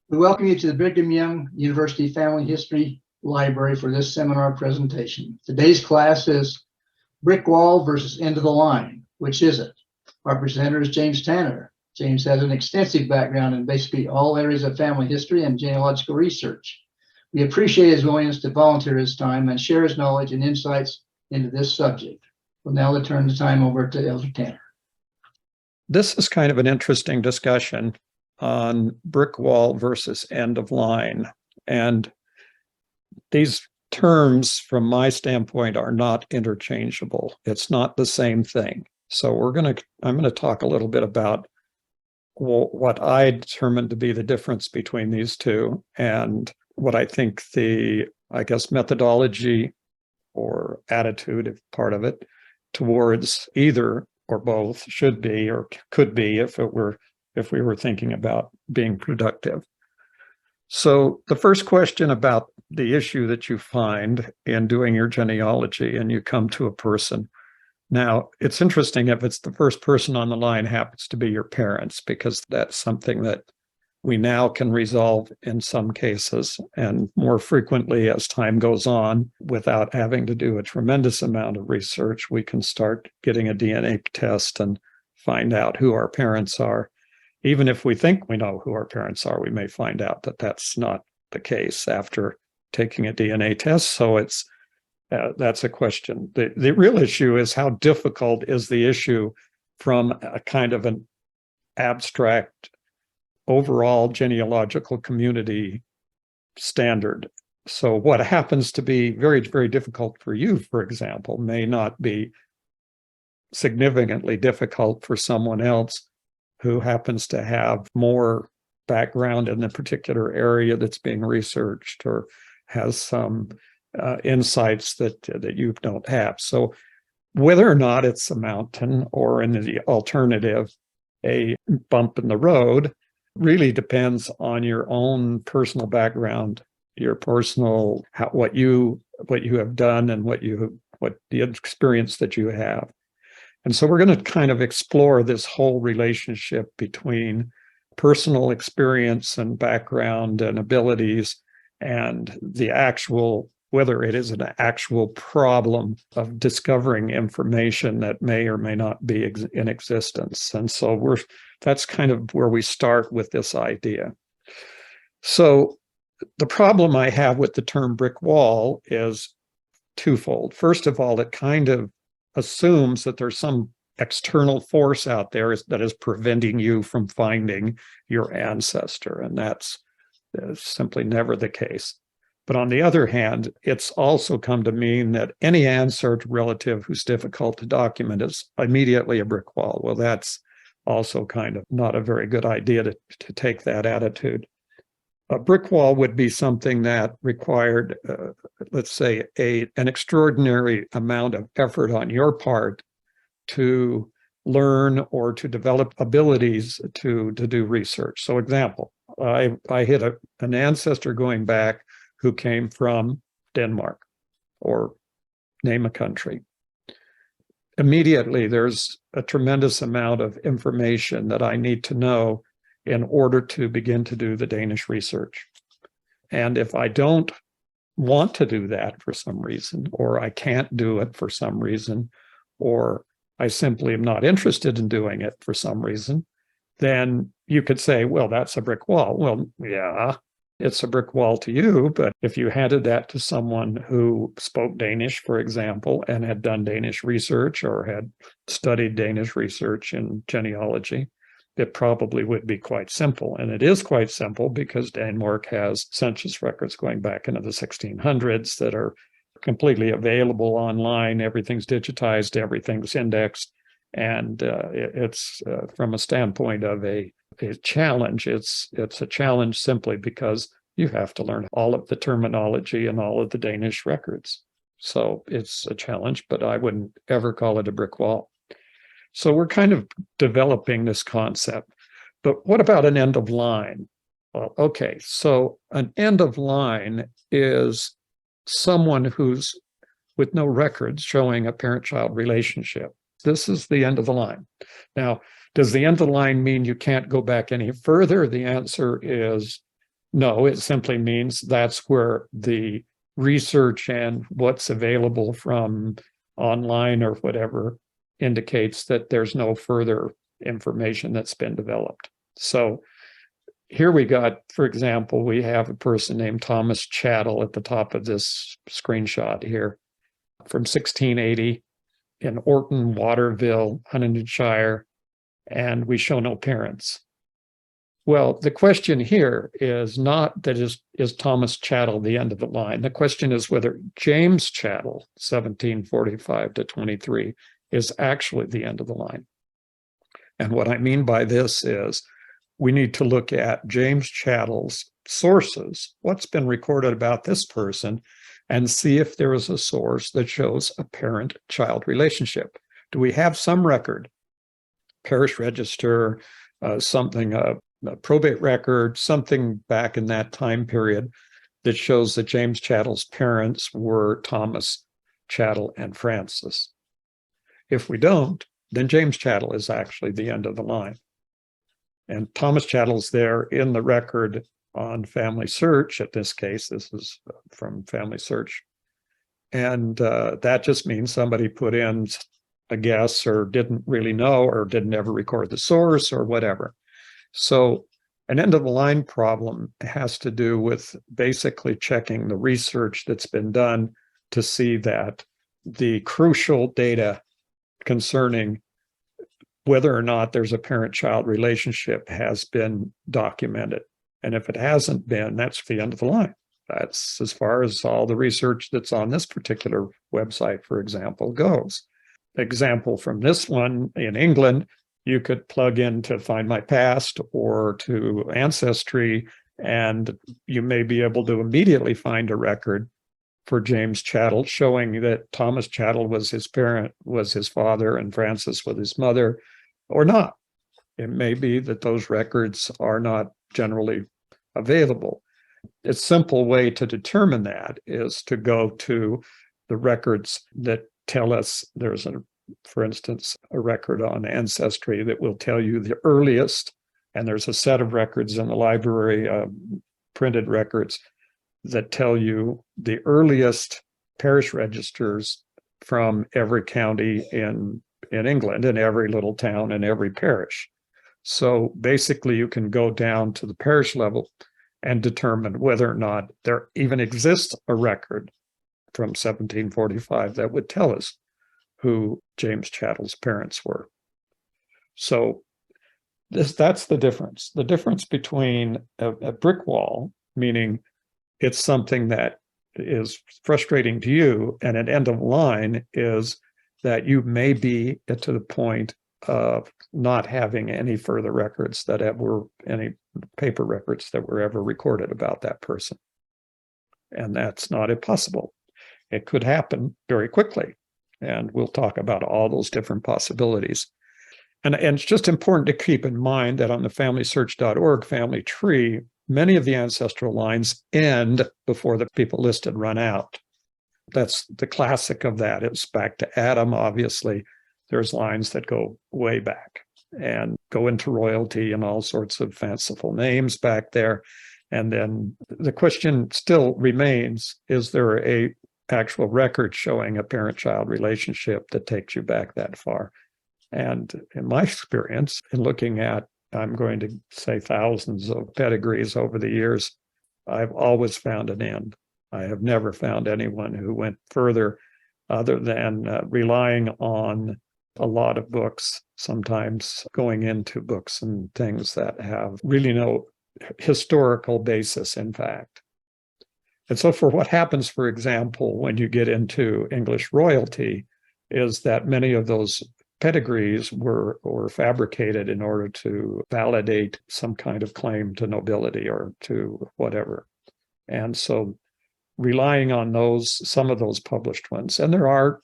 We welcome you to the Brigham Young University Family History Library for this seminar presentation. Today's class is Brickwall versus End of the Line. Which is it? Our presenter is James Tanner. James has an extensive background in basically all areas of family history and genealogical research. We appreciate his willingness to volunteer his time and share his knowledge and insights into this subject. We'll now turn the time over to Elder Tanner. This is kind of an interesting discussion on Brickwall versus end of line. And these terms, from my standpoint, are not interchangeable. It's not the same thing. So I'm going to talk a little bit about what I determined to be the difference between these two and what I think the methodology or attitude, if part of it, towards either or both should be or could be if we were thinking about being productive. So the first question about the issue that you find in doing your genealogy and you come to a person. Now, it's interesting if it's the first person on the line happens to be your parents, because that's something that we now can resolve in some cases, and more frequently as time goes on, without having to do a tremendous amount of research, we can start getting a DNA test and find out who our parents are. Even if we think we know who our parents are, we may find out that that's not the case after taking a DNA test. So that's a question. The real issue is, how difficult is the issue from a kind of an abstract overall genealogical community standard. So what happens to be very, very difficult for you, for example, may not be significantly difficult for someone else who happens to have more background in the particular area that's being researched or has some insights that you don't have. So whether or not it's a mountain or, in the alternative, a bump in the road, really depends on your own personal background, your personal, what you have done and what the experience that you have. And so we're going to kind of explore this whole relationship between personal experience and background and abilities and the actual, whether it is an actual problem of discovering information that may or may not be in existence. And so that's kind of where we start with this idea. So the problem I have with the term brick wall is twofold. First of all, it kind of assumes that there's some external force out there that is preventing you from finding your ancestor, and that's simply never the case. But on the other hand, it's also come to mean that any ancestral relative who's difficult to document is immediately a brick wall. Well, that's also kind of not a very good idea to take that attitude. A brick wall would be something that required, let's say, an extraordinary amount of effort on your part to learn or to develop abilities to do research. So example, I hit an ancestor going back who came from Denmark, or name a country. Immediately, there's a tremendous amount of information that I need to know in order to begin to do the Danish research. And if I don't want to do that for some reason, or I can't do it for some reason, or I simply am not interested in doing it for some reason, then you could say, well, that's a brick wall. Well, yeah, it's a brick wall to you, but if you handed that to someone who spoke Danish, for example, and had done Danish research or had studied Danish research in genealogy, it probably would be quite simple. And it is quite simple because Denmark has census records going back into the 1600s that are completely available online. Everything's digitized, everything's indexed. And it's from a standpoint of a challenge, it's a challenge simply because you have to learn all of the terminology and all of the Danish records. So it's a challenge, but I wouldn't ever call it a brick wall. So we're kind of developing this concept. But what about an end of line? Well, okay, so an end of line is someone who's with no records showing a parent-child relationship. This is the end of the line. Now, does the end of the line mean you can't go back any further? The answer is No, it simply means that's where the research and what's available from online or whatever indicates that there's no further information that's been developed. So here we got, for example, we have a person named Thomas Chattel at the top of this screenshot here from 1680 in Orton, Waterville, Huntingdonshire, and we show no parents. Well, the question here is not that is Thomas Chattel the end of the line. The question is whether James Chattel, 1745 to 23, is actually the end of the line. And what I mean by this is we need to look at James Chattel's sources, what's been recorded about this person, and see if there is a source that shows a parent-child relationship. Do we have some record, parish register, something, a probate record, something back in that time period that shows that James Chattel's parents were Thomas Chattel and Frances? If we don't, then James Chattel is actually the end of the line. And Thomas Chattel's there in the record on Family Search. At this case, this is from Family Search. And that just means somebody put in a guess or didn't really know or didn't ever record the source or whatever. So an end of the line problem has to do with basically checking the research that's been done to see that the crucial data concerning whether or not there's a parent-child relationship has been documented. And if it hasn't been, that's the end of the line. That's as far as all the research that's on this particular website, for example, goes. Example from this one in England, you could plug in to Find My Past or to Ancestry, and you may be able to immediately find a record for James Chattel showing that Thomas Chattel was his parent, was his father, and Frances was his mother, or not. It may be that those records are not generally available. A simple way to determine that is to go to the records that tell us there's for instance, a record on Ancestry that will tell you the earliest, and there's a set of records in the library, printed records, that tell you the earliest parish registers from every county in England, and every little town and every parish. So basically, you can go down to the parish level and determine whether or not there even exists a record from 1745 that would tell us who James Chattel's parents were. So that's the difference. The difference between a brick wall, meaning it's something that is frustrating to you, and an end of line is that you may be to the point of not having any further records that were any paper records that were ever recorded about that person. And that's not impossible. It could happen very quickly. And we'll talk about all those different possibilities. And it's just important to keep in mind that on the FamilySearch.org family tree, many of the ancestral lines end before the people listed run out. That's the classic of that. It's back to Adam, obviously. There's lines that go way back and go into royalty and all sorts of fanciful names back there. And then the question still remains, is there a actual record showing a parent-child relationship that takes you back that far? And in my experience, in looking at, I'm going to say thousands of pedigrees over the years, I've always found an end. I have never found anyone who went further other than relying on a lot of books, sometimes going into books and things that have really no historical basis, in fact. And so for what happens, for example, when you get into English royalty, is that many of those pedigrees were fabricated in order to validate some kind of claim to nobility or to whatever. And so relying on those, some of those published ones, and there are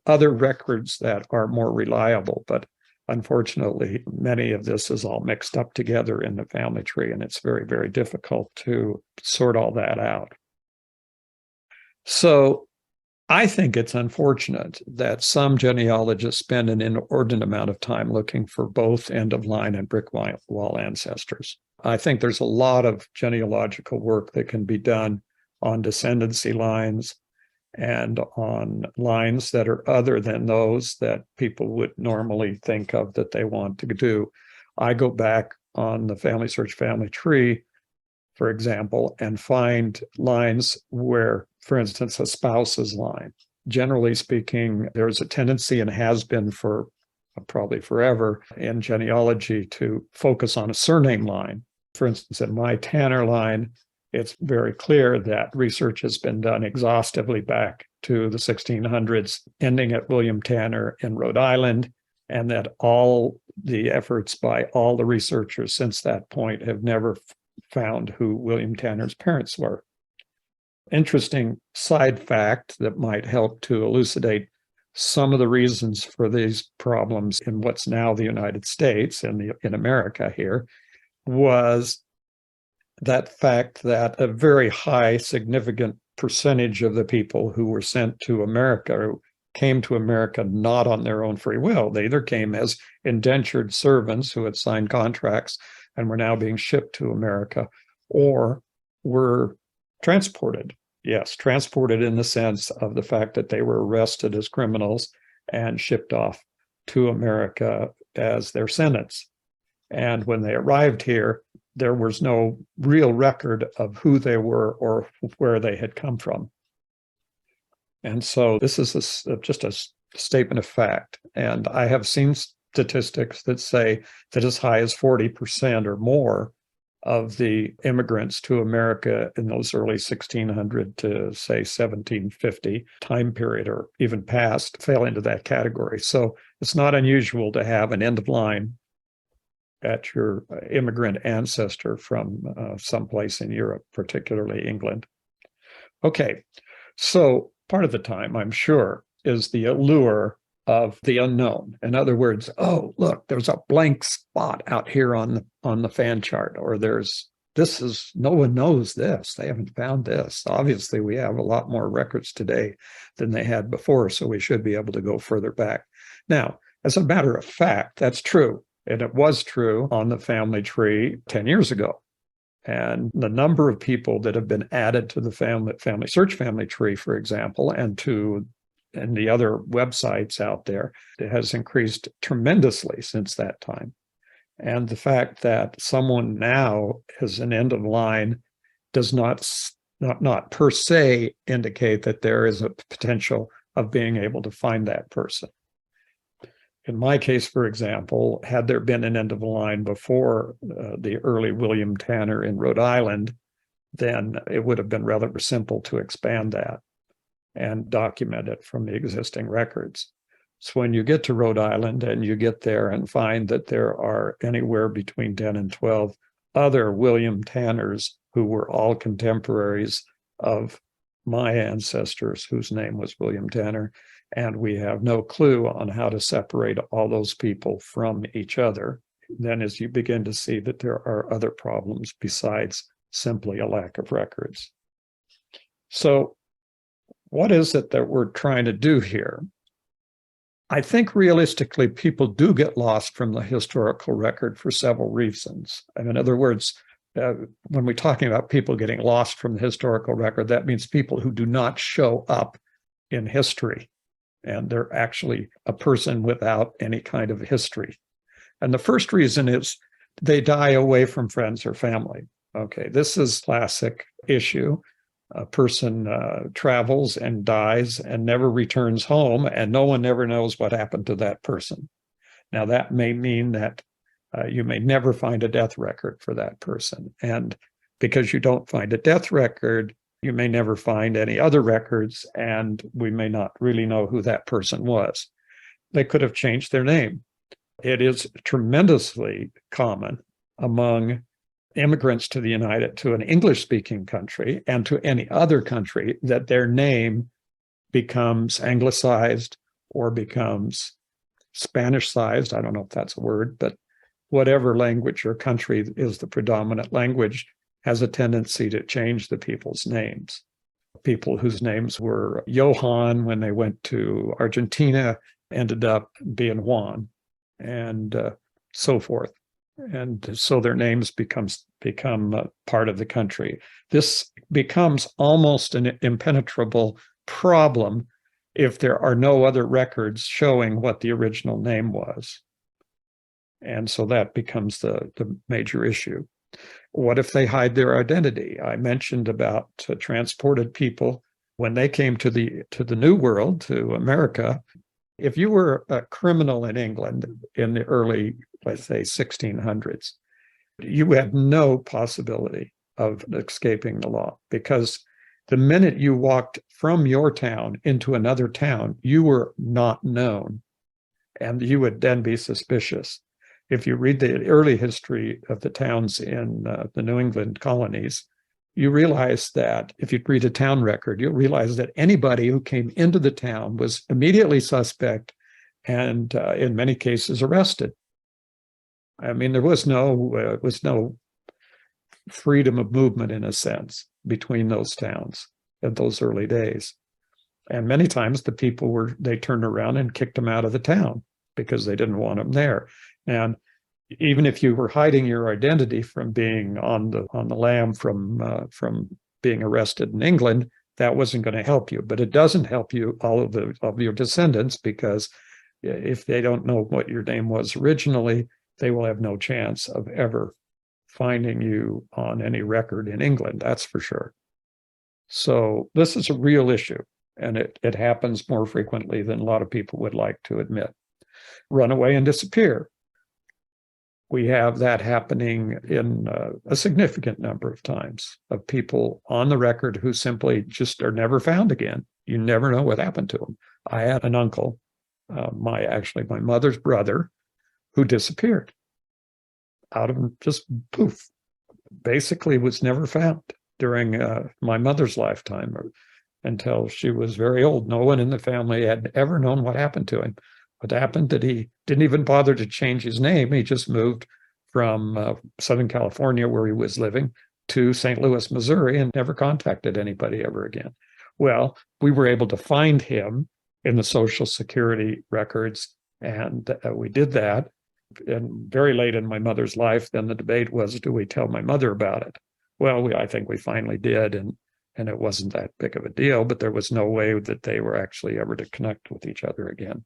other records that are more reliable, but unfortunately, many of this is all mixed up together in the family tree, and it's very, very difficult to sort all that out. So I think it's unfortunate that some genealogists spend an inordinate amount of time looking for both end-of-line and brick wall ancestors. I think there's a lot of genealogical work that can be done on descendancy lines and on lines that are other than those that people would normally think of that they want to do. I go back on the Family Search family tree, for example, and find lines where, for instance, a spouse's line. Generally speaking, there's a tendency, and has been for probably forever in genealogy, to focus on a surname line. For instance, in my Tanner line, it's very clear that research has been done exhaustively back to the 1600s, ending at William Tanner in Rhode Island, and that all the efforts by all the researchers since that point have never found who William Tanner's parents were. Interesting side fact that might help to elucidate some of the reasons for these problems in what's now the United States and in America here was that fact that a very high, significant percentage of the people who were sent to America came to America not on their own free will. They either came as indentured servants who had signed contracts and were now being shipped to America, or were transported. Yes, transported in the sense of the fact that they were arrested as criminals and shipped off to America as their sentence. And when they arrived here, there was no real record of who they were or where they had come from. And so this is just a statement of fact. And I have seen statistics that say that as high as 40% or more of the immigrants to America in those early 1600 to say 1750 time period, or even past, fell into that category. So it's not unusual to have an end of line at your immigrant ancestor from someplace in Europe, particularly England. Okay, so part of the time, I'm sure, is the allure of the unknown. In other words, oh, look, there's a blank spot out here on the fan chart, or no one knows this. They haven't found this. Obviously, we have a lot more records today than they had before, so we should be able to go further back. Now, as a matter of fact, that's true. And it was true on the family tree 10 years ago. And the number of people that have been added to the family search family tree, for example, and the other websites out there, it has increased tremendously since that time. And the fact that someone now is an end of line does not per se indicate that there is a potential of being able to find that person. In my case, for example, had there been an end of the line before the early William Tanner in Rhode Island, then it would have been rather simple to expand that and document it from the existing records. So when you get to Rhode Island and you get there and find that there are anywhere between 10 and 12 other William Tanners who were all contemporaries of my ancestors, whose name was William Tanner, and we have no clue on how to separate all those people from each other, then as you begin to see that there are other problems besides simply a lack of records. So what is it that we're trying to do here? I think realistically, people do get lost from the historical record for several reasons. In other words, when we're talking about people getting lost from the historical record, that means people who do not show up in history. And they're actually a person without any kind of history. And the first reason is they die away from friends or family. Okay, this is a classic issue. A person travels and dies and never returns home, and no one ever knows what happened to that person. Now, that may mean that you may never find a death record for that person. And because you don't find a death record, you may never find any other records, and we may not really know who that person was. They could have changed their name. It is tremendously common among immigrants to an English-speaking country and to any other country that their name becomes anglicized or becomes Spanish-sized. I don't know if that's a word, but whatever language or country is the predominant language has a tendency to change the people's names. People whose names were Johann when they went to Argentina ended up being Juan, and so forth. And so their names become become a part of the country. This becomes almost an impenetrable problem if there are no other records showing what the original name was. And so that becomes the major issue. What if they hide their identity? I mentioned about transported people when they came to the New World, to America. If you were a criminal in England in the early, let's say, 1600s, you had no possibility of escaping the law, because the minute you walked from your town into another town, you were not known, and you would then be suspicious. If you read the early history of the towns in the New England colonies, you realize that if you read a town record, you'll realize that anybody who came into the town was immediately suspect and in many cases arrested. I mean, there was no freedom of movement, in a sense, between those towns in those early days. And many times the people they turned around and kicked them out of the town because they didn't want them there. And even if you were hiding your identity from being on the lam from being arrested in England, that wasn't going to help you. But it doesn't help you, all of your descendants, because if they don't know what your name was originally, they will have no chance of ever finding you on any record in England, that's for sure. So this is a real issue, and it happens more frequently than a lot of people would like to admit. Run away and disappear. We have that happening in a significant number of times, of people on the record who simply just are never found again. You never know what happened to them. I had an uncle, my mother's brother, who disappeared out of just poof, basically was never found during my mother's lifetime until she was very old. No one in the family had ever known what happened to him. What happened that he didn't even bother to change his name. He just moved from Southern California, where he was living, to St. Louis, Missouri, and never contacted anybody ever again. Well, we were able to find him in the Social Security records, and we did that. And very late in my mother's life, then the debate was, do we tell my mother about it? Well, I think we finally did, and it wasn't that big of a deal, but there was no way that they were actually ever to connect with each other again.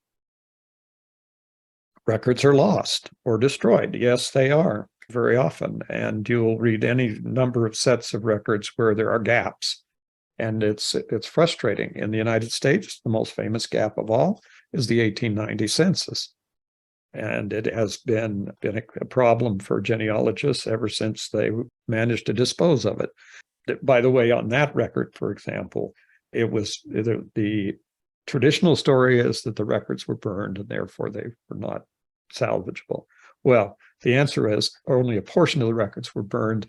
Records are lost or destroyed. Yes, they are very often. And you'll read any number of sets of records where there are gaps. And it's frustrating. In the United States, the most famous gap of all is the 1890 census. And it has been a problem for genealogists ever since they managed to dispose of it. By the way, on that record, for example, it was the traditional story is that the records were burned and therefore they were not salvageable. Well, the answer is only a portion of the records were burned,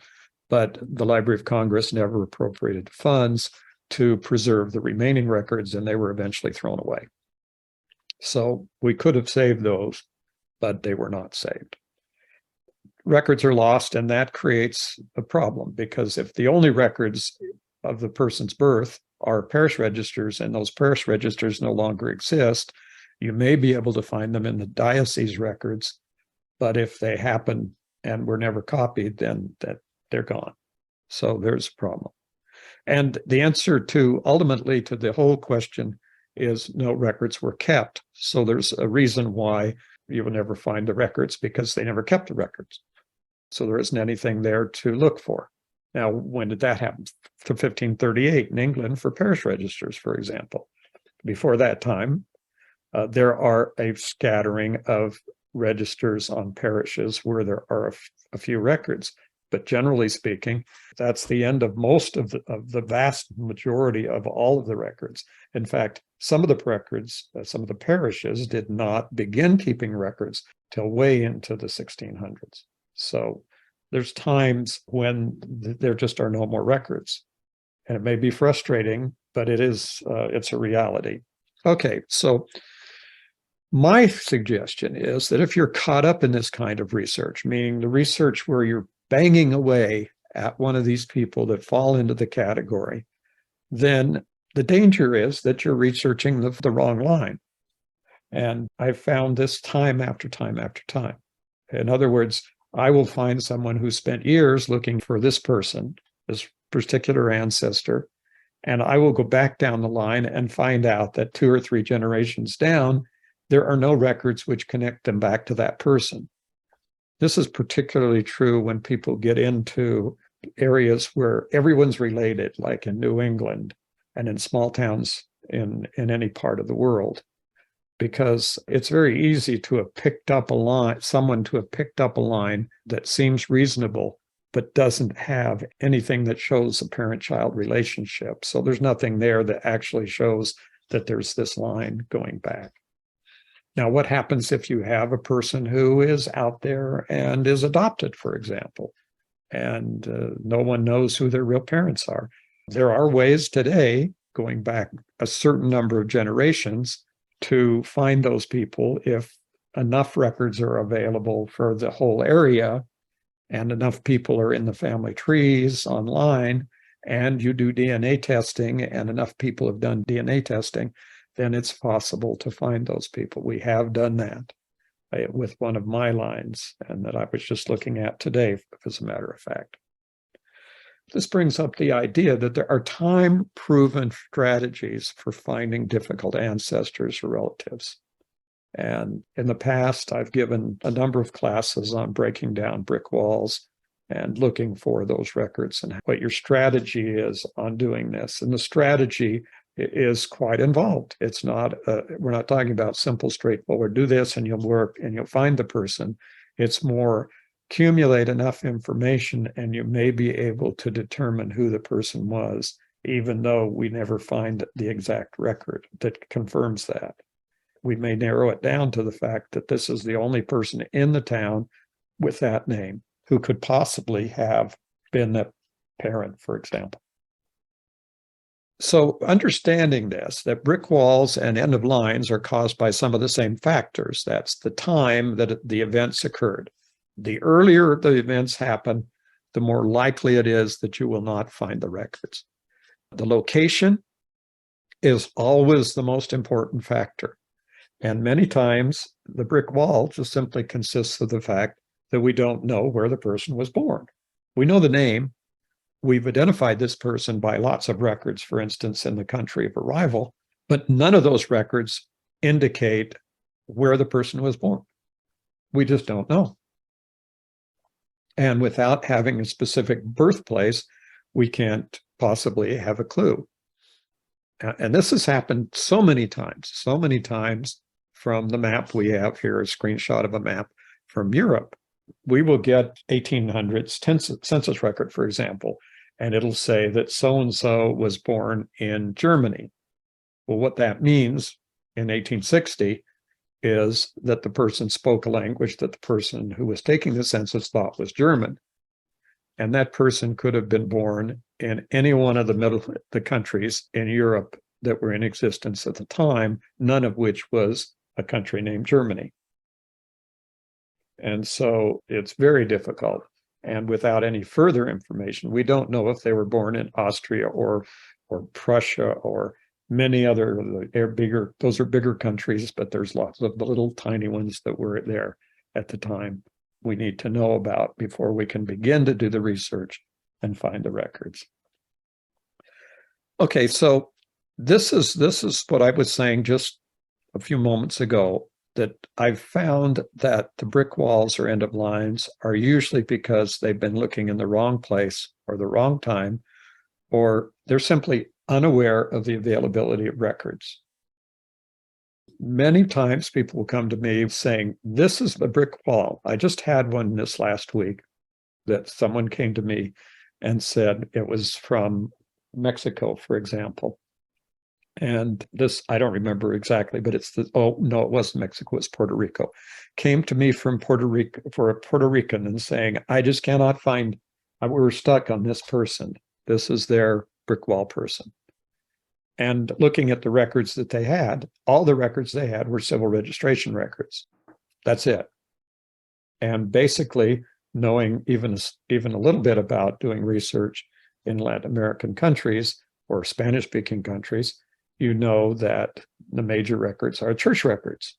but the Library of Congress never appropriated funds to preserve the remaining records, and they were eventually thrown away. So we could have saved those, but they were not saved. Records are lost, and that creates a problem, because if the only records of the person's birth are parish registers, and those parish registers no longer exist, you may be able to find them in the diocese records, but if they happen and were never copied, then they're gone. So there's a problem. And the answer ultimately to the whole question is no records were kept. So there's a reason why you will never find the records, because they never kept the records. So there isn't anything there to look for. Now, when did that happen? To 1538 in England for parish registers, for example. Before that time, there are a scattering of registers on parishes where there are a few records. But generally speaking, that's the end of most of the vast majority of all of the records. In fact, some of the records, some of the parishes did not begin keeping records till way into the 1600s. So there's times when there just are no more records. And it may be frustrating, but it's a reality. Okay, so my suggestion is that if you're caught up in this kind of research, meaning the research where you're banging away at one of these people that fall into the category, then the danger is that you're researching the wrong line. And I've found this time after time after time. In other words, I will find someone who spent years looking for this person, this particular ancestor, and I will go back down the line and find out that 2 or 3 generations down, there are no records which connect them back to that person. This is particularly true when people get into areas where everyone's related, like in New England and in small towns in any part of the world, because it's very easy to have picked up a line, someone to have picked up a line that seems reasonable, but doesn't have anything that shows a parent-child relationship. So there's nothing there that actually shows that there's this line going back. Now, what happens if you have a person who is out there and is adopted, for example, and no one knows who their real parents are? There are ways today, going back a certain number of generations, to find those people if enough records are available for the whole area and enough people are in the family trees online and you do DNA testing and enough people have done DNA testing, then it's possible to find those people. We have done that with one of my lines and that I was just looking at today, as a matter of fact. This brings up the idea that there are time-proven strategies for finding difficult ancestors or relatives. And in the past, I've given a number of classes on breaking down brick walls and looking for those records and what your strategy is on doing this. And the strategy is quite involved. It's not, we're not talking about simple, straightforward, do this and you'll work and you'll find the person. It's more accumulate enough information and you may be able to determine who the person was, even though we never find the exact record that confirms that. We may narrow it down to the fact that this is the only person in the town with that name who could possibly have been the parent, for example. So understanding this, that brick walls and end of lines are caused by some of the same factors. That's the time that the events occurred. The earlier the events happen, the more likely it is that you will not find the records. The location is always the most important factor. And many times the brick wall just simply consists of the fact that we don't know where the person was born. We know the name. We've identified this person by lots of records, for instance, in the country of arrival, but none of those records indicate where the person was born. We just don't know. And without having a specific birthplace, we can't possibly have a clue. And this has happened so many times from the map we have here, a screenshot of a map from Europe. We will get 1800s census record, for example, and it'll say that so-and-so was born in Germany. Well, what that means in 1860 is that the person spoke a language that the person who was taking the census thought was German. And that person could have been born in any one of the countries in Europe that were in existence at the time, none of which was a country named Germany. And so it's very difficult. And without any further information, we don't know if they were born in Austria or Prussia or many other bigger, those are bigger countries, but there's lots of the little tiny ones that were there at the time we need to know about before we can begin to do the research and find the records. Okay, so this is what I was saying just a few moments ago, that I've found that the brick walls or end of lines are usually because they've been looking in the wrong place or the wrong time, or they're simply unaware of the availability of records. Many times people will come to me saying, this is the brick wall. I just had one this last week that someone came to me and said it was from Mexico, for example. And this, I don't remember exactly, but it's oh, no, it wasn't Mexico, it's Puerto Rico. Came to me from Puerto Rico, for a Puerto Rican, and saying, I just cannot find, we were stuck on this person. This is their brick wall person. And looking at the records that they had, all the records they had were civil registration records. That's it. And basically, knowing even a little bit about doing research in Latin American countries or Spanish-speaking countries, you know that the major records are church records.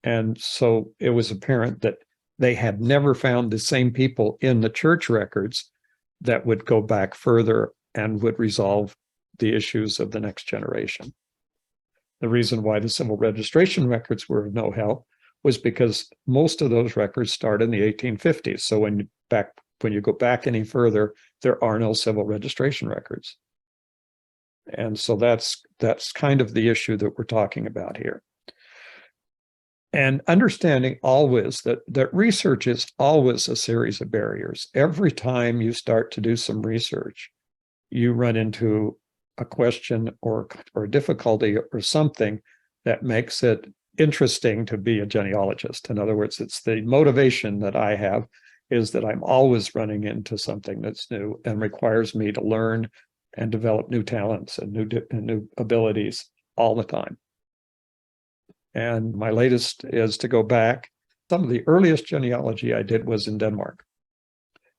And so it was apparent that they had never found the same people in the church records that would go back further and would resolve the issues of the next generation. The reason why the civil registration records were of no help was because most of those records start in the 1850s. So when you go back any further, there are no civil registration records. And so that's kind of the issue that we're talking about here. And understanding always that research is always a series of barriers. Every time you start to do some research, you run into a question or difficulty or something that makes it interesting to be a genealogist. In other words, it's the motivation that I have is that I'm always running into something that's new and requires me to learn and develop new talents and new abilities all the time. And my latest is to go back. Some of the earliest genealogy I did was in Denmark.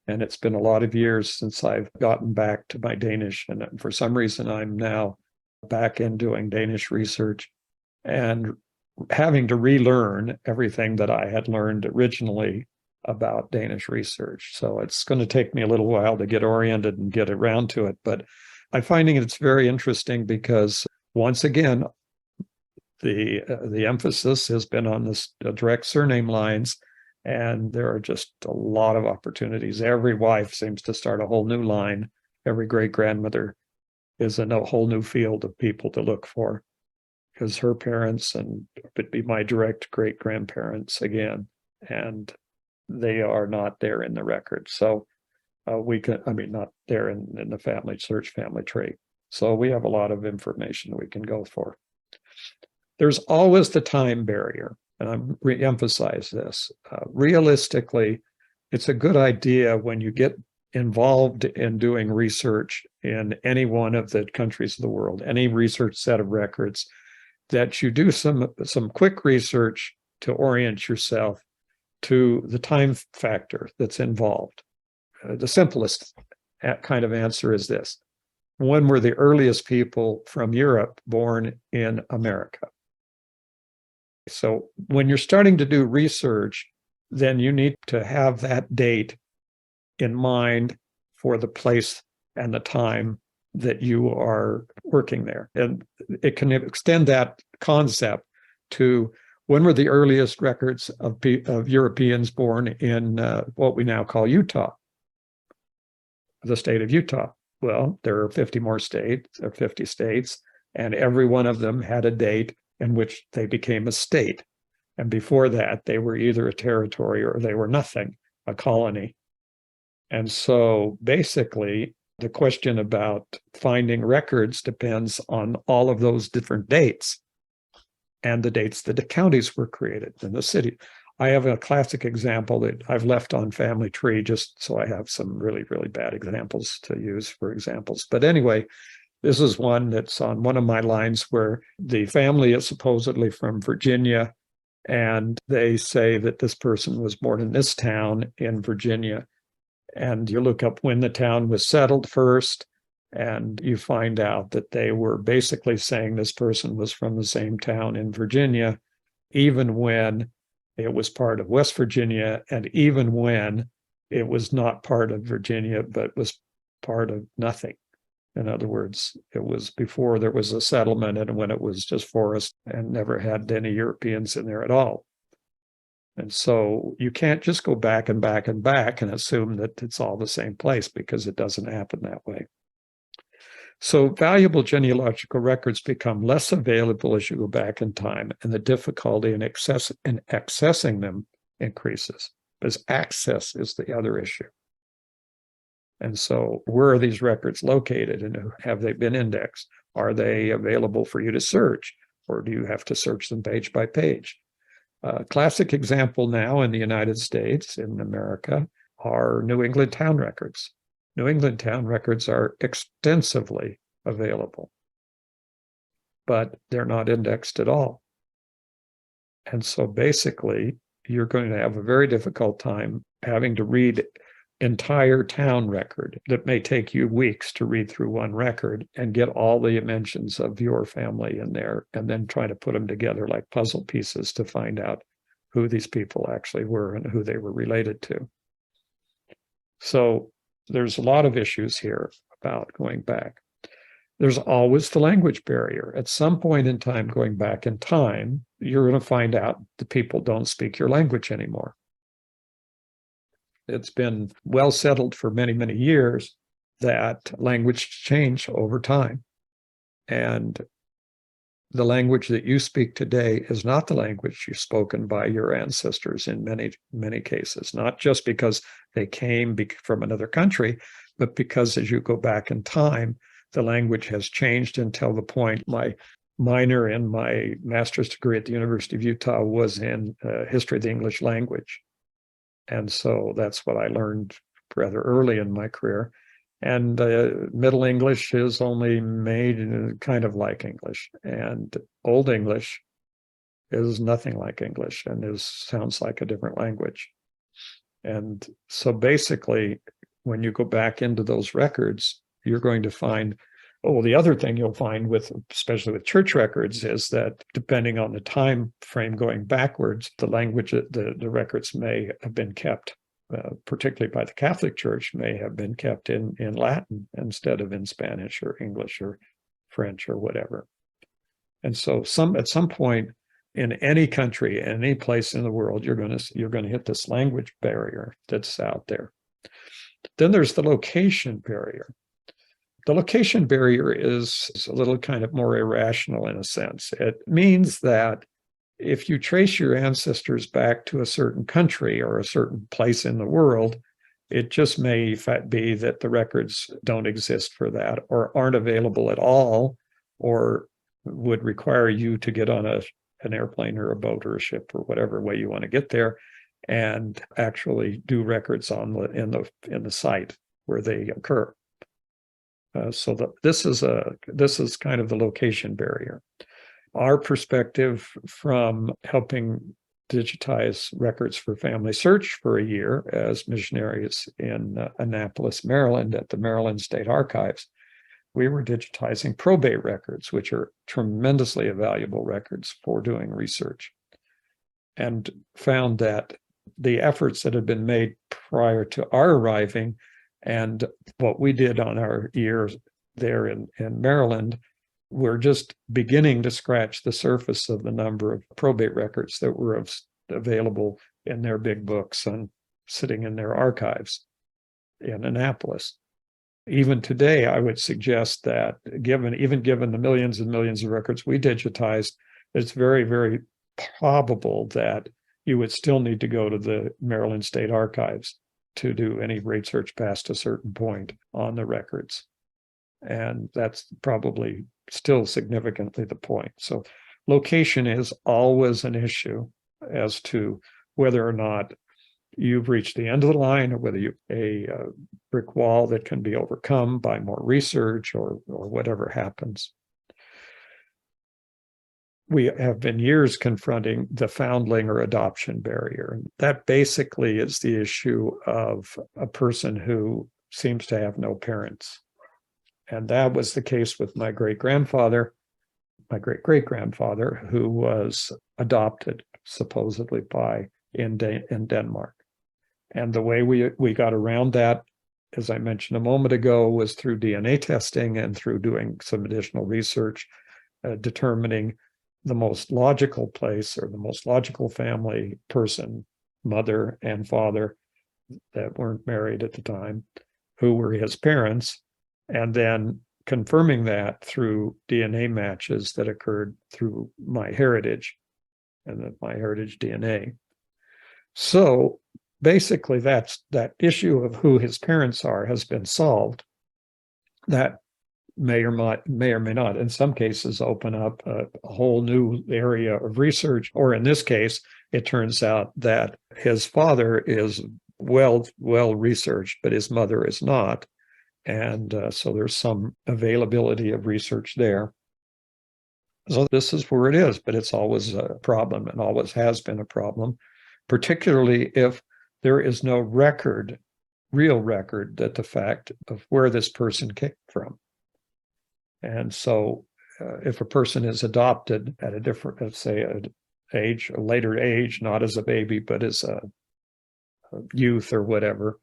And it's been a lot of years since I've gotten back to my Danish. And for some reason, I'm now back in doing Danish research and having to relearn everything that I had learned originally about Danish research. So it's going to take me a little while to get oriented and get around to it. But I'm finding it's very interesting because, once again, the emphasis has been on this direct surname lines, and there are just a lot of opportunities. Every wife seems to start a whole new line. Every great-grandmother is a whole new field of people to look for, because her parents and would be my direct great-grandparents again, and they are not there in the record. So not there in the family search, family tree. So we have a lot of information we can go for. There's always the time barrier, and I re-emphasize this. Realistically, it's a good idea when you get involved in doing research in any one of the countries of the world, any research set of records, that you do some quick research to orient yourself to the time factor that's involved. The simplest kind of answer is this: when were the earliest people from Europe born in America? So when you're starting to do research, then you need to have that date in mind for the place and the time that you are working there. And it can extend that concept to when were the earliest records of Europeans born in what we now call Utah, the state of Utah. Well, there are 50 more states, or 50 states, and every one of them had a date in which they became a state. And before that, they were either a territory or they were nothing, a colony. And so basically, the question about finding records depends on all of those different dates and the dates that the counties were created in the city. I have a classic example that I've left on Family Tree just so I have some really, really bad examples to use for examples. But anyway, this is one that's on one of my lines where the family is supposedly from Virginia, and they say that this person was born in this town in Virginia. And you look up when the town was settled first, and you find out that they were basically saying this person was from the same town in Virginia, even when it was part of West Virginia, and even when it was not part of Virginia, but was part of nothing. In other words, it was before there was a settlement and when it was just forest and never had any Europeans in there at all. And so you can't just go back and back and back and assume that it's all the same place, because it doesn't happen that way. So valuable genealogical records become less available as you go back in time, and the difficulty in accessing them increases, because access is the other issue. And so where are these records located, and have they been indexed? Are they available for you to search, or do you have to search them page by page? Classic example now in the United States, in America, are New England town records. New England town records are extensively available, but they're not indexed at all. And so basically, you're going to have a very difficult time having to read entire town record that may take you weeks to read through one record and get all the mentions of your family in there, and then try to put them together like puzzle pieces to find out who these people actually were and who they were related to. So there's a lot of issues here about going back. There's always the language barrier. At some point in time, going back in time, you're going to find out the people don't speak your language anymore. It's been well settled for many, many years that language change over time. And the language that you speak today is not the language you've spoken by your ancestors in many, many cases, not just because they came from another country, but because as you go back in time, the language has changed until the point my minor in my master's degree at the University of Utah was in history of the English language. And so that's what I learned rather early in my career. And Middle English is only made kind of like English. And Old English is nothing like English and sounds like a different language. And so basically, when you go back into those records, you're going to find, the other thing you'll find especially with church records, is that depending on the time frame going backwards, the language, the records may have been kept, particularly by the Catholic Church, may have been kept in Latin instead of in Spanish or English or French or whatever. And so at some point in any country, any place in the world, you're going to hit this language barrier that's out there. Then there's the location barrier. The location barrier is a little kind of more irrational in a sense. It means that if you trace your ancestors back to a certain country or a certain place in the world, it just may be that the records don't exist for that or aren't available at all, or would require you to get on an airplane or a boat or a ship or whatever way you want to get there and actually do records in the site where they occur. So this is kind of the location barrier. Our perspective from helping digitize records for Family Search for a year as missionaries in Annapolis, Maryland, at the Maryland State Archives, we were digitizing probate records, which are tremendously valuable records for doing research, and found that the efforts that had been made prior to our arriving and what we did on our years there in Maryland, we're just beginning to scratch the surface of the number of probate records that were available in their big books and sitting in their archives in Annapolis. Even today, I would suggest that given the millions and millions of records we digitized, it's very, very probable that you would still need to go to the Maryland State Archives to do any research past a certain point on the records. And that's probably still significantly the point. So location is always an issue as to whether or not you've reached the end of the line or whether you a brick wall that can be overcome by more research or whatever happens. We have been years confronting the foundling or adoption barrier. That basically is the issue of a person who seems to have no parents. And that was the case with my great-great-grandfather, who was adopted supposedly in Denmark. And the way we got around that, as I mentioned a moment ago, was through DNA testing and through doing some additional research, determining the most logical place or the most logical family person, mother and father that weren't married at the time, who were his parents, and then confirming that through DNA matches that occurred through MyHeritage and the MyHeritage DNA. So basically, that issue of who his parents are has been solved. That may or may not, in some cases, open up a whole new area of research. Or in this case, it turns out that his father is well researched, but his mother is not. And so there's some availability of research there. So this is where it is, but it's always a problem and always has been a problem, particularly if there is no real record that the fact of where this person came from. And so if a person is adopted at a different, let's say age, a later age, not as a baby, but as a youth or whatever,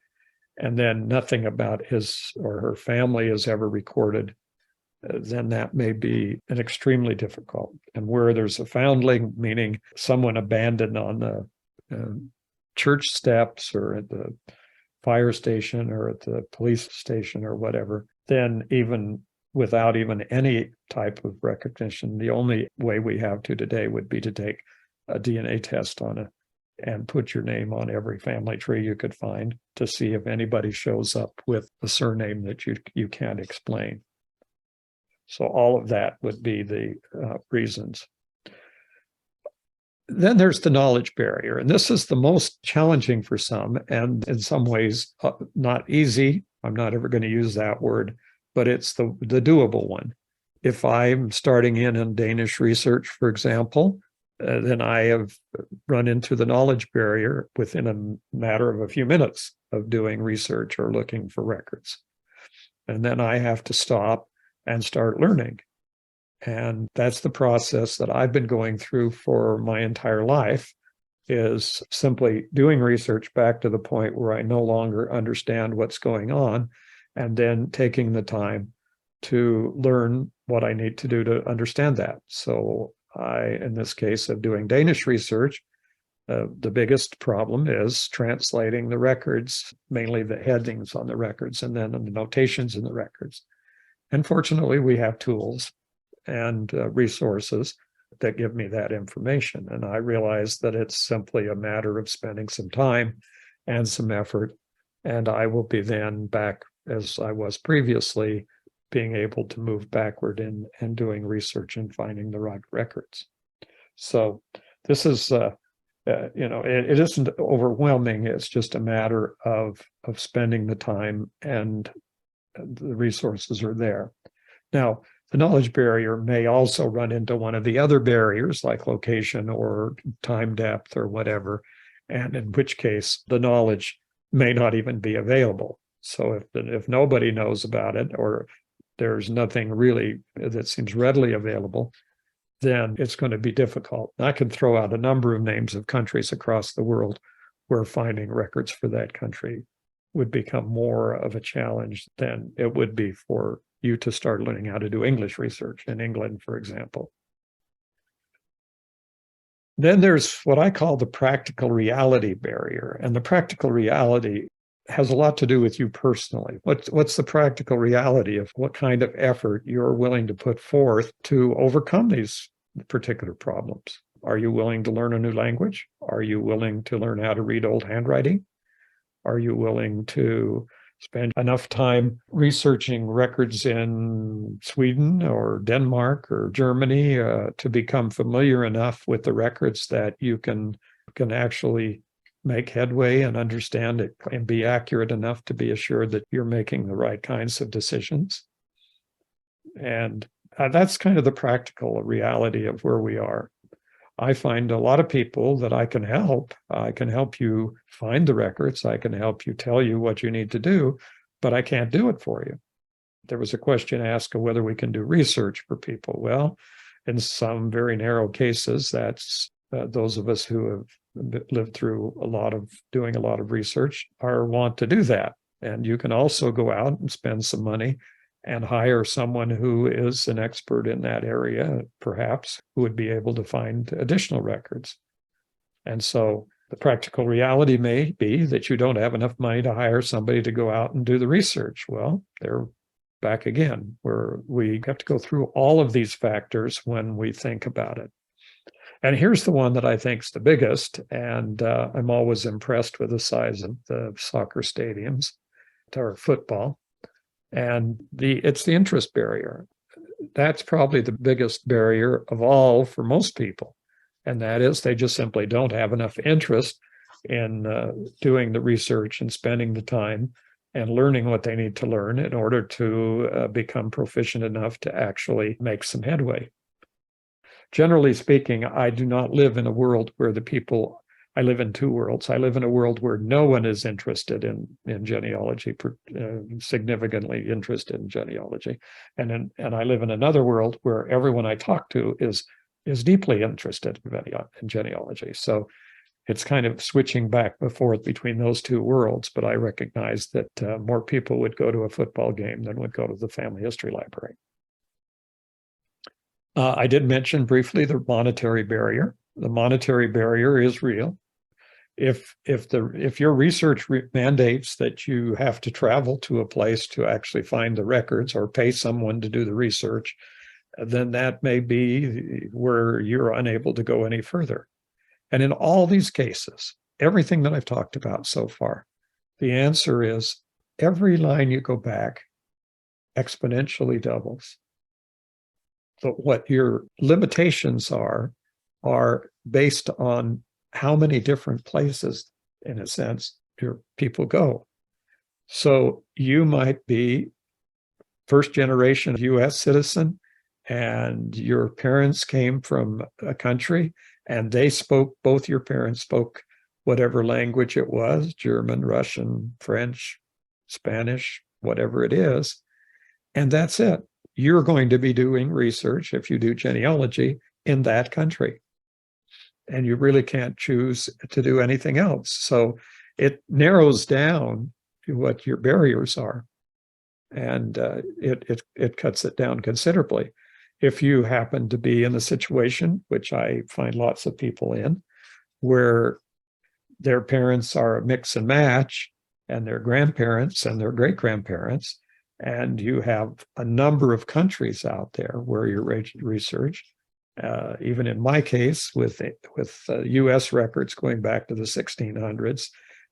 and then nothing about his or her family is ever recorded, then that may be an extremely difficult. And where there's a foundling, meaning someone abandoned on the church steps or at the fire station or at the police station or whatever, then even without even any type of recognition, the only way we have to today would be to take a DNA test on it and put your name on every family tree you could find to see if anybody shows up with a surname that you can't explain. So all of that would be the reasons. Then there's the knowledge barrier, and this is the most challenging for some, and in some ways not easy. I'm not ever going to use that word, but it's the doable one. If I'm starting in Danish research, for example, then I have run into the knowledge barrier within a matter of a few minutes of doing research or looking for records. And then I have to stop and start learning. And that's the process that I've been going through for my entire life, is simply doing research back to the point where I no longer understand what's going on, and then taking the time to learn what I need to do to understand that. So in this case of doing Danish research, the biggest problem is translating the records, mainly the headings on the records, and then the notations in the records. And fortunately, we have tools and resources that give me that information. And I realize that it's simply a matter of spending some time and some effort, and I will be then back as I was previously, being able to move backward and doing research and finding the right records. So this is, it isn't overwhelming. It's just a matter of spending the time, and the resources are there. Now, the knowledge barrier may also run into one of the other barriers, like location or time depth or whatever, and in which case the knowledge may not even be available. So if nobody knows about it, or there's nothing really that seems readily available, then it's going to be difficult. I can throw out a number of names of countries across the world where finding records for that country would become more of a challenge than it would be for you to start learning how to do English research in England, for example. Then there's what I call the practical reality barrier. And the practical reality has a lot to do with you personally. What's the practical reality of what kind of effort you're willing to put forth to overcome these particular problems? Are you willing to learn a new language? Are you willing to learn how to read old handwriting? Are you willing to spend enough time researching records in Sweden or Denmark or Germany to become familiar enough with the records that you can actually make headway and understand it and be accurate enough to be assured that you're making the right kinds of decisions? And that's kind of the practical reality of where we are. I find a lot of people that I can help. I can help you find the records. I can help you tell you what you need to do, but I can't do it for you. There was a question asked of whether we can do research for people. Well, in some very narrow cases, that's those of us who have lived through doing a lot of research want to do that. And you can also go out and spend some money and hire someone who is an expert in that area, perhaps, who would be able to find additional records. And so the practical reality may be that you don't have enough money to hire somebody to go out and do the research. Well, they're back again, where we have to go through all of these factors when we think about it. And here's the one that I think is the biggest, and I'm always impressed with the size of the soccer stadiums or football. And it's the interest barrier. That's probably the biggest barrier of all for most people. And that is they just simply don't have enough interest in doing the research and spending the time and learning what they need to learn in order to become proficient enough to actually make some headway. Generally speaking, I do not live in a world where I live in two worlds. I live in a world where no one is interested in genealogy, significantly interested in genealogy. And I live in another world where everyone I talk to is is deeply interested in genealogy. So it's kind of switching back and forth between those two worlds, but I recognize that more people would go to a football game than would go to the family history library. I did mention briefly the monetary barrier. The monetary barrier is real. If your research mandates that you have to travel to a place to actually find the records or pay someone to do the research, then that may be where you're unable to go any further. And in all these cases, everything that I've talked about so far, the answer is every line you go back exponentially doubles. But what your limitations are based on how many different places, in a sense, your people go. So you might be first generation US citizen, and your parents came from a country and both your parents spoke whatever language it was, German, Russian, French, Spanish, whatever it is. And that's it. You're going to be doing research, if you do genealogy, in that country. And you really can't choose to do anything else. So it narrows down to what your barriers are. And it cuts it down considerably. If you happen to be in the situation, which I find lots of people in, where their parents are a mix and match, and their grandparents and their great-grandparents, and you have a number of countries out there where you research, even in my case, with U.S. records going back to the 1600s,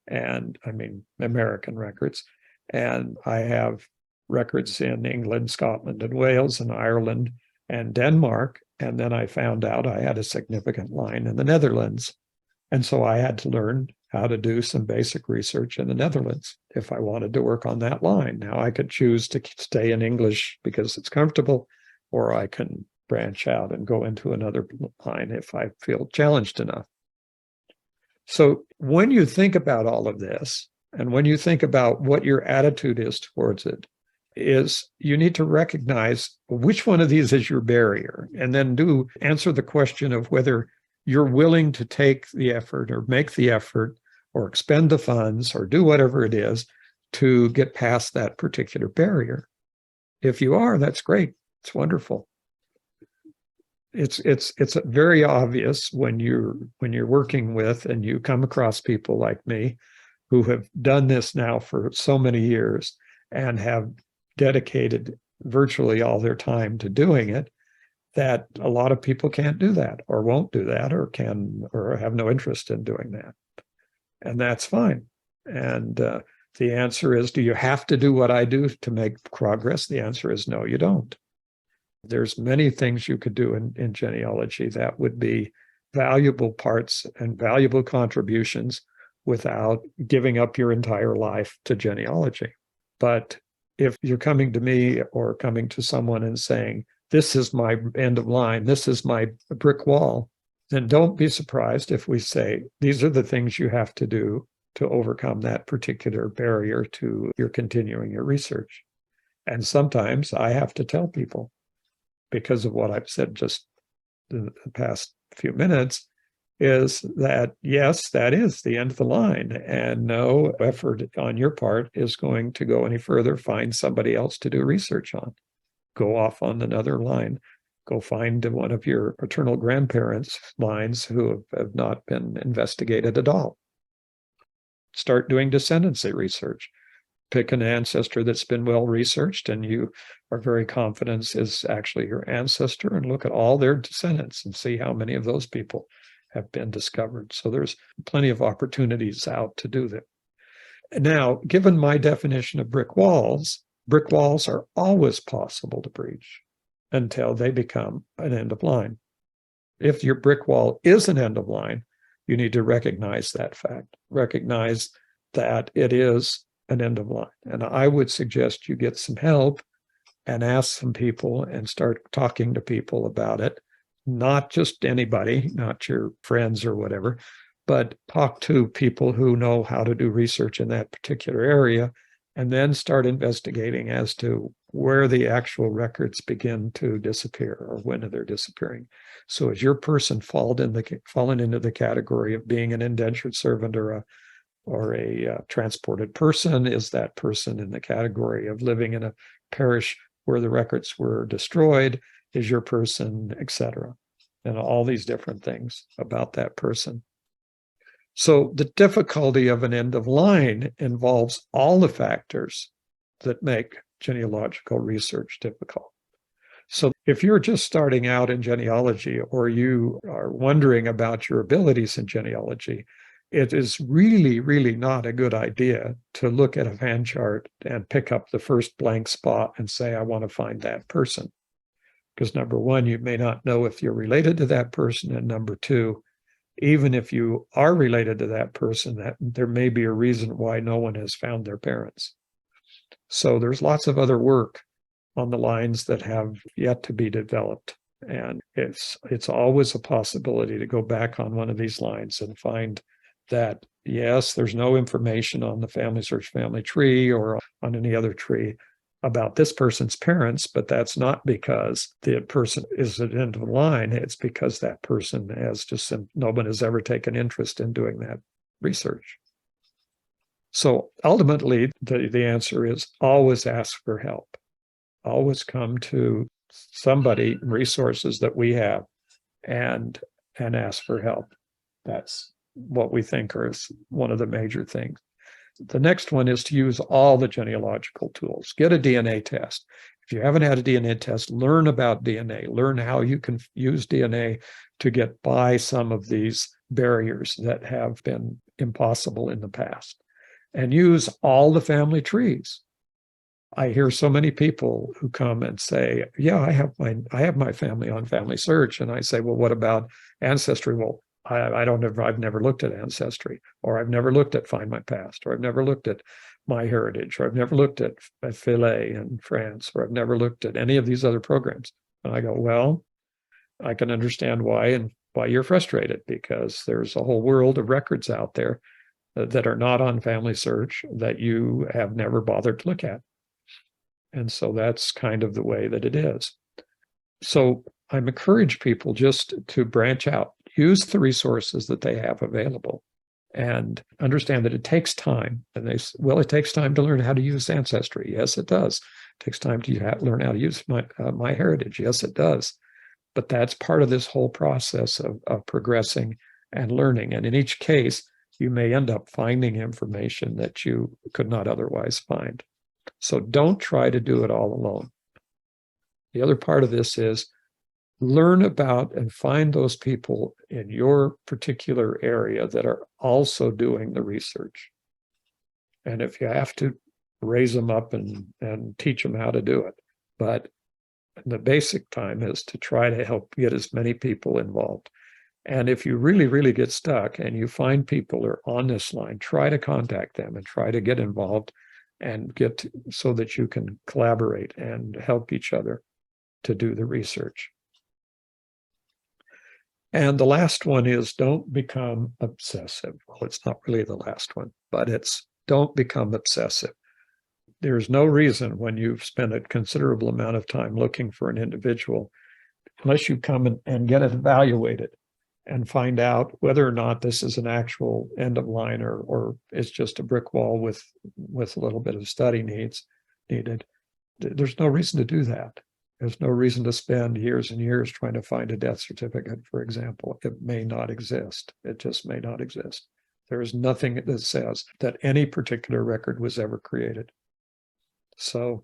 and I mean American records, and I have records in England, Scotland, and Wales, and Ireland, and Denmark, and then I found out I had a significant line in the Netherlands, and so I had to learn how to do some basic research in the Netherlands if I wanted to work on that line. Now I could choose to stay in English because it's comfortable, or I can branch out and go into another line if I feel challenged enough. So when you think about all of this, and when you think about what your attitude is towards it, is you need to recognize which one of these is your barrier, and then answer the question of whether you're willing to take the effort or make the effort or expend the funds or do whatever it is to get past that particular barrier. If you are, that's great. It's wonderful. It's very obvious when you're working with and you come across people like me who have done this now for so many years and have dedicated virtually all their time to doing it, that a lot of people can't do that or won't do that or have no interest in doing that. And that's fine. And the answer is, do you have to do what I do to make progress? The answer is no, you don't. There's many things you could do in genealogy that would be valuable parts and valuable contributions without giving up your entire life to genealogy. But if you're coming to me or coming to someone and saying, this is my end of line, this is my brick wall, then don't be surprised if we say, these are the things you have to do to overcome that particular barrier to your continuing your research. And sometimes I have to tell people, because of what I've said just in the past few minutes, is that, yes, that is the end of the line, and no effort on your part is going to go any further. Find somebody else to do research on. Go off on another line. Go find one of your paternal grandparents' lines who have not been investigated at all. Start doing descendancy research. Pick an ancestor that's been well researched and you are very confident is actually your ancestor, and look at all their descendants and see how many of those people have been discovered. So there's plenty of opportunities out to do that. Now, given my definition of brick walls are always possible to breach until they become an end of line. If your brick wall is an end of line, you need to recognize that fact. Recognize that it is an end of line. And I would suggest you get some help and ask some people and start talking to people about it. Not just anybody, not your friends or whatever, but talk to people who know how to do research in that particular area, and then start investigating as to where the actual records begin to disappear or when they're disappearing. So is your person fallen into the category of being an indentured servant or a transported person? Is that person in the category of living in a parish where the records were destroyed? Is your person, etc.? And all these different things about that person. So the difficulty of an end of line involves all the factors that make genealogical research difficult. So if you're just starting out in genealogy, or you are wondering about your abilities in genealogy, it is really, really not a good idea to look at a fan chart and pick up the first blank spot and say, I want to find that person. Because number one, you may not know if you're related to that person. And number two, even if you are related to that person, that there may be a reason why no one has found their parents. So there's lots of other work on the lines that have yet to be developed. And it's always a possibility to go back on one of these lines and find that, yes, there's no information on the family search family tree or on any other tree about this person's parents, but that's not because the person is at the end of the line. It's because that person has just, no one has ever taken interest in doing that research. So ultimately, the answer is always ask for help. Always come to somebody, resources that we have, and ask for help. That's what we think is one of the major things. The next one is to use all the genealogical tools. Get a DNA test. If you haven't had a DNA test, learn about DNA. Learn how you can use DNA to get by some of these barriers that have been impossible in the past. And use all the family trees. I hear so many people who come and say, yeah, I have my family on Family Search. And I say, well, what about Ancestry? Well, I've never looked at Ancestry, or I've never looked at Find My Past, or I've never looked at My Heritage, or I've never looked at Filet in France, or I've never looked at any of these other programs. And I go, well, I can understand why you're frustrated, because there's a whole world of records out there that are not on Family Search that you have never bothered to look at. And so that's kind of the way that it is. So I encourage people just to branch out, use the resources that they have available, and understand that it takes time. And it takes time to learn how to use Ancestry. Yes, it does. It takes time to learn how to use My Heritage. Yes, it does. But that's part of this whole process of progressing and learning. And in each case, you may end up finding information that you could not otherwise find. So don't try to do it all alone. The other part of this is learn about and find those people in your particular area that are also doing the research. And if you have to, raise them up and teach them how to do it. But the basic time is to try to help get as many people involved. And if you really, really get stuck and you find people are on this line, try to contact them and try to get involved and so that you can collaborate and help each other to do the research. And the last one is don't become obsessive. Well, it's not really the last one, but it's don't become obsessive. There's no reason when you've spent a considerable amount of time looking for an individual, unless you come and get it evaluated and find out whether or not this is an actual end of line or it's just a brick wall with a little bit of study needed. There's no reason to do that. There's no reason to spend years and years trying to find a death certificate, for example. It may not exist. It just may not exist. There is nothing that says that any particular record was ever created. So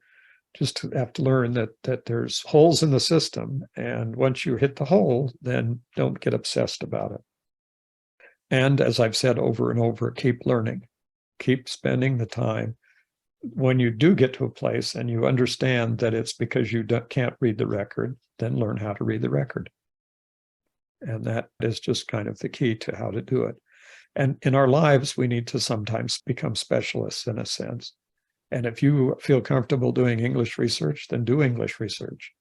just have to learn that there's holes in the system. And once you hit the hole, then don't get obsessed about it. And as I've said over and over, keep learning, keep spending the time. When you do get to a place and you understand that it's because you can't read the record, then learn how to read the record. And that is just kind of the key to how to do it. And in our lives, we need to sometimes become specialists in a sense. And if you feel comfortable doing English research, then do English research.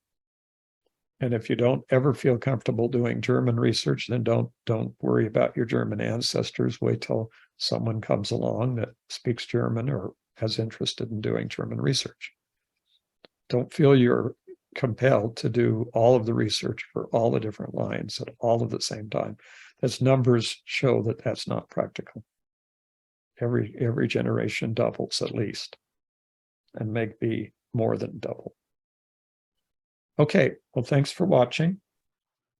And if you don't ever feel comfortable doing German research, then don't worry about your German ancestors. Wait till someone comes along that speaks German or has interested in doing German research. don't feel you're compelled to do all of the research for all the different lines at all at the same time. As numbers show that that's not practical. Every generation doubles at least, and maybe more than double. Okay, well, thanks for watching.